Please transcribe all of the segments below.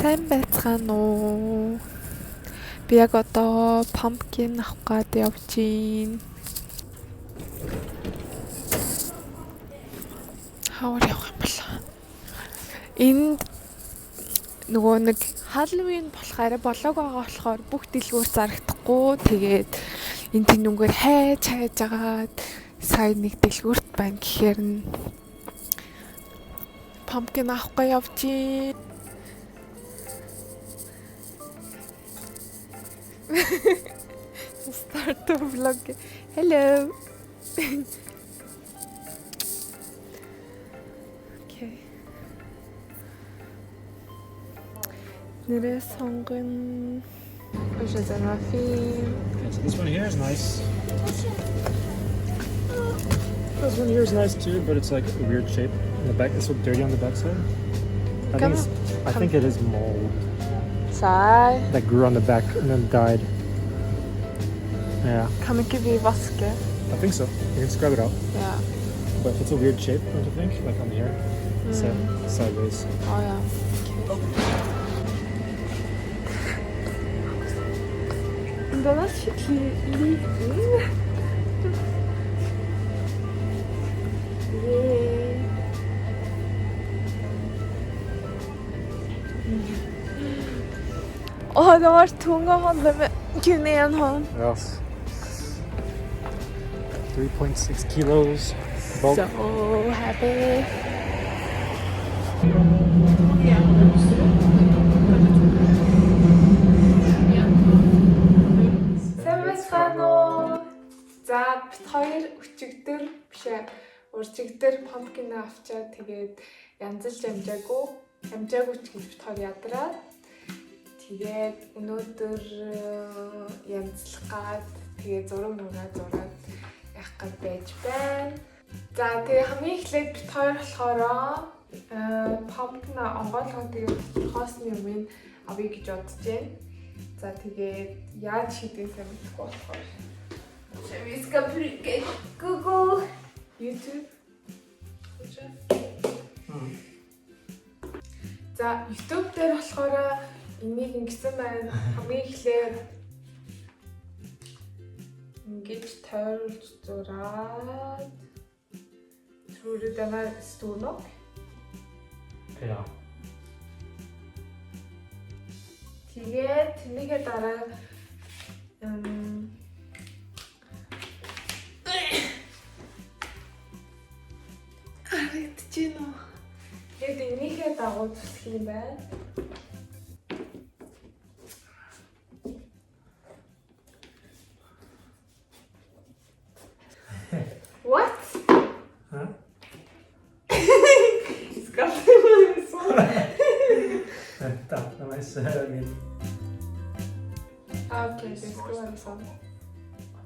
Сайн байцгаана уу? Би яг одоо pumpkin авах гээд явж байна. Хавар явах юм бол. Энд нөгөө нэг Halloween болохоор болоог байгаа болохоор бүх дэлгүүр зарагдахгүй. Тэгээд энэ тэнгүүгээр хайж агаад сая нэг дэлгүүрт байна гэхээр нь pumpkin авах гээд явж байна. Start the vlog. Hello. Okay. Nere soнгон. Ojos and muffin. Okay, so this one here is nice. This one here is nice too, but it's like a weird shape in the back. It's so dirty on the back side. I think it is mold Sai. that grew on the back and then died. Yeah, Kan ikke vi vaske? I think so. You can scrub it out, Ja. but it's a weird shape, don't you think? Like on here, sideways. Å ja. Den er skikkelig liten. Yay. Det var tung å handle med kun én hånd. Yes. 3.6 kilos. Bulk. So happy. За бит хоёр өчигдөр бишээ уржигдөр pumpkin авчаа тэгээд янзлж амжаагүй ч гэж бит хоёр ядраад тэгээд өнөөдөр янзлах гад тэгээд зураг зураад явах гад байж байна. За тэгээд хамгийн эхлээд бит хоёр болохоор pumpkin онгойлгоо тэгээд хоосны юм авъя гэж бодож байна. За тэгээд яаж хийдгээс мэдгүй болохоор Шавис компьютер Google YouTube. За YouTube дээр болохоор энийг ингэсэн байна. Хамгийн эхлээд ингэж тойруулж зураад түрүү дэмэ стунок. Yeah. Тэгээд тэрнийхээ дараа Арайтчихно. Яг энийхээ дагуу зүсэх юм байна. What? Huh? Okay, let's go on some.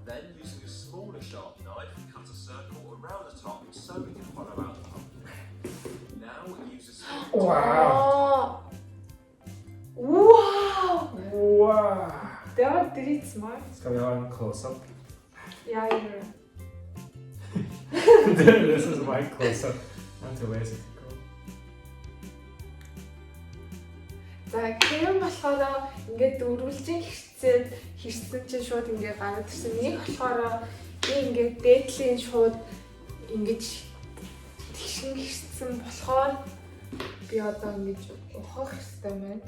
Then, using a smaller sharp knife, cut a circle around the top so we can follow out the pumpkin. Now, use a stick. Wow. Wow! Wow. Det var dritsmart. Skal vi ha en close-up? Ja, jeg gjør det. This is my close-up. I'm too lazy to go. За крем болохоор ингээд дөрвөлжин хэрсэн чинь шууд ингээд гараад ирсэн. Нэг болохоор би ингээд дээдлийн шууд ингэж тэгшин хэрсэн болохоор би одоо ингэж ухах хэрэгтэй байна.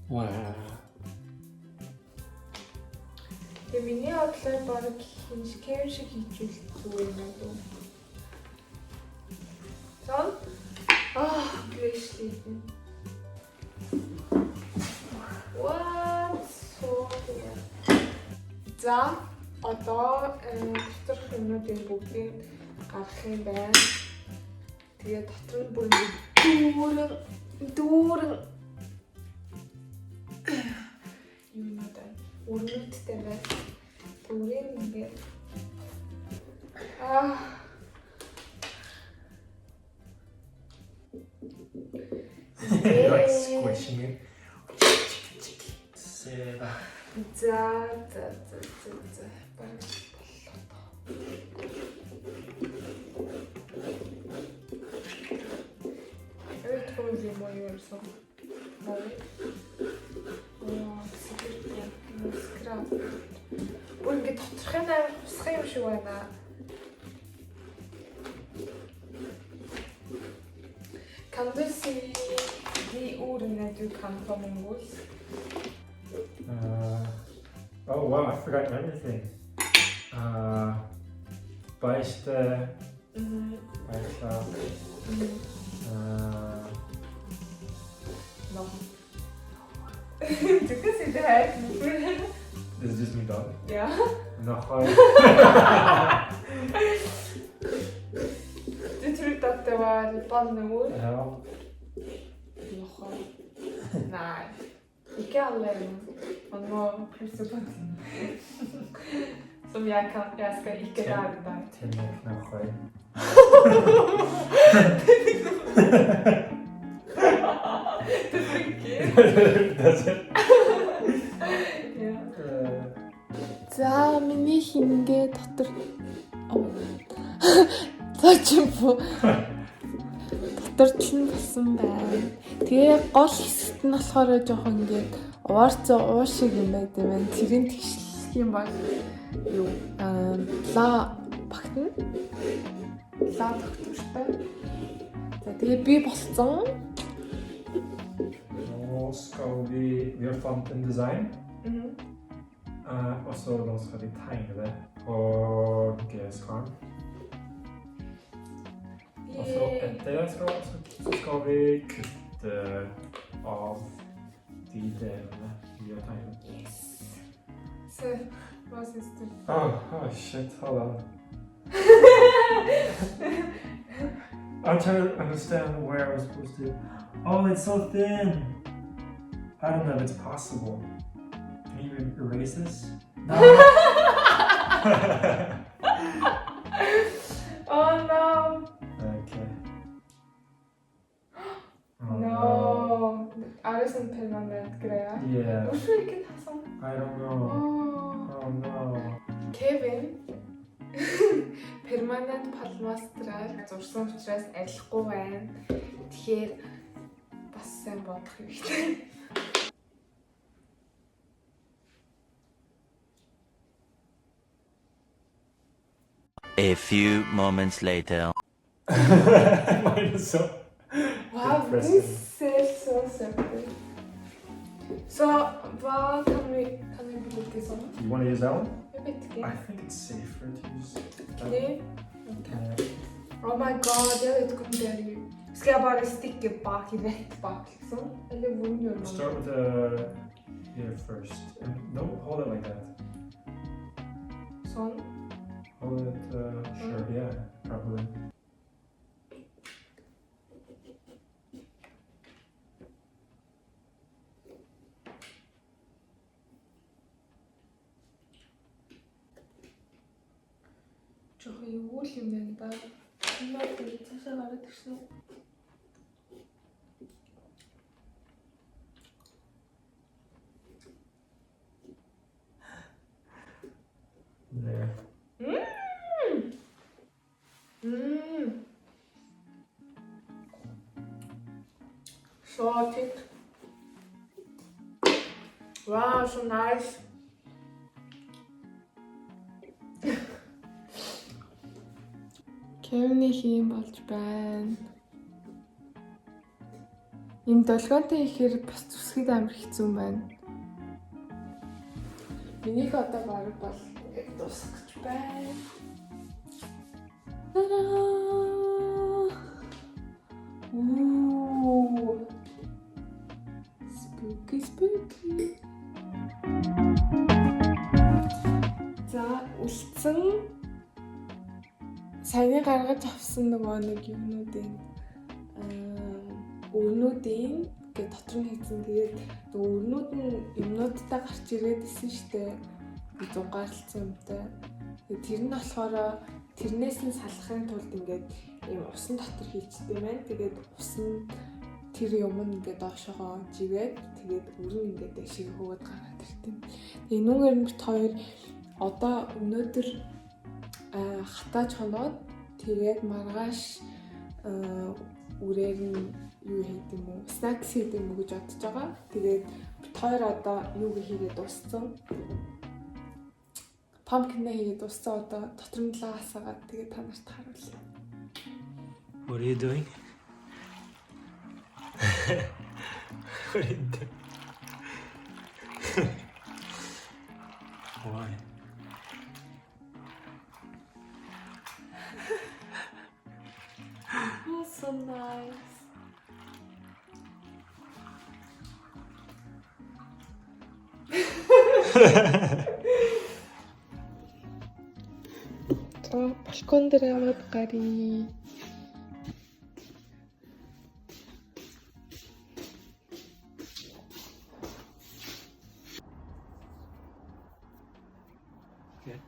Wow. Тэгээ миний бодлоор баг хинж крем шиг хийчихвэл зүгээр юм аа. Сон? Грэшлээ. What? So weird. За одоо дотор хүмүүсийн бүгдийг гаргах юм байна. Тэгээ дотор нь бүр дүүрэн юу надаа өрнөдтэй байна. Дүүрэн ингээд You're like squishing it. За. Ой, тооны юм уу? ерөөсөө. Скраб. Бүр ингэ доторхын амар хусах юм шиг байна. Kan du si de ordene du kan på mongolsk? Oh wow, I forgot everything. Bajste, bajsta, No. Du kan si det her. this is just me dog. Ja. Nahoi. Du trodde at det var banneord? Ja. Noe. Nei. Ikke alle. Man må plusse på ting. Som jeg kan. Jeg skal ikke lære deg. Tennek nahoi. Det funker. Does it? Ja. За миний хингээ дотор за чимпо доторчлон болсон байна. Тэгээ гол хэсэгт нь болохоор жоохон ингээд уурцаа уушиг юм байт юм байна. Тэрийн тэгшлэх юм бол юу ла багтна. Ла тогтвортой. За тэгээ би болцсон. Nå skal vi har fant en design. Og så nå skal vi tegne det på GS-skaren. Og så etter det så skal vi kutte av de delene vi har tegnet. Yes. Så hva syns du? Oh shit, hold on. I'm trying to understand where I was supposed to. Oh, it's so thin. I don't know if it's possible. Can you erase this? No. Oh no. Okay. Oh, No. Er det sånn permanent greie? Yeah. Hvorfor ikke det sånn? I don't know. Oh no. Kevin перманент палмастраар зурсан учраас арилахгүй байна. Тэгэхээр бас сайн бодох хэрэгтэй. A few moments later. Mine is so Wow, impressive. this is so simple. So, what can we do this on? You want to use that one? Jeg vet ikke. I think it's safer to use that Okay. one. Oh my god, jeg vet ikke om det er jo. Skal jeg bare stikke bak, rett bak, liksom? Eller hvor gjør man Start with the here first. And no, hold it like that. Sånn? Hold it, sure, yeah, probably. Жохон юу л юм байна да. Наад цаашаа гараад ирсэн үү? There. So thick. Wow, so nice. Кевний хийм болж байна. Ийм долгионтой ихээр бас зүсгэд амар хэцүү юм байна. Минийх одоо баг бол яг дуусгаж байна. Та-даа! Ooh. Spooky, spooky. За, үлдсэн саяны гаргаж авсан нөгөө нэг юмнуудын өрнүүдийн ингээд дотор нь хийсэн. Тэгээд нөгөө өрнүүд нь юмнуудтай гарч ирээд исэн штэ. Би зугаарлцсан юмтай. Тэгээд тэр нь болохоор тэрнээс нь салахын тулд ингээд ийм усан дотор хийчтэй байна. Тэгээд усан тэр юм нь ингээд доошогоо живээд тэгээд өрн ингээд дэшиг хөвөд гараад иртэн. Тэгээд энүүгээр нь бит хоёр одоо өнөөдөр хатааж хоноод тэгээд маргааш үрээр нь юу хийд юм уу? Snacks хийд юм уу гэж бодож байгаа. Тэгээд бид хоёр одоо юуг хийгээд дууссан. Pumpkin хийгээд дууссан одоо дотор нь лаасаагаад тэгээд та нарт харуулъя. What are you doing? What are you doing? Why? Oh, so nice. За балкон дээр яваад гарий. Okay.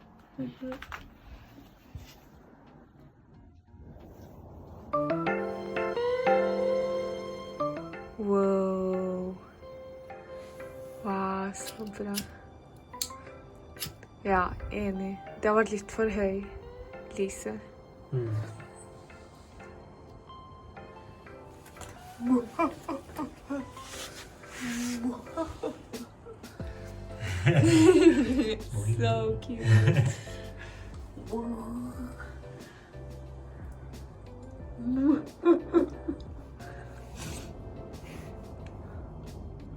Whoa. Wow, så bra. Ja, enig. Det var litt for høy, Lise. So cute.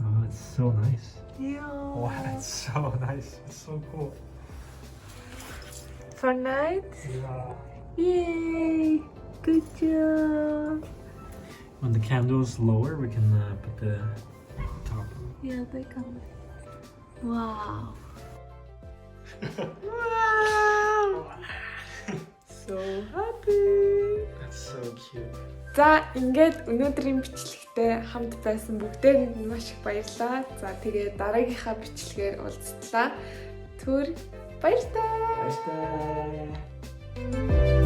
Oh, it's so nice. Yeah. Wow, it's so nice. It's so cool. For night? Yeah. Yay! Good job. When the candle's lower, we can put the top. Yeah, they come. Wow. Wow. So happy. That's so cute. За ингээд өнөөдрийн бичлэгтэй хамт байсан бүгдээнд маш их баярлалаа. За тэгээ дараагийнхаа бичлэгээр уулзтлаа. Түр баярлалаа. Bye.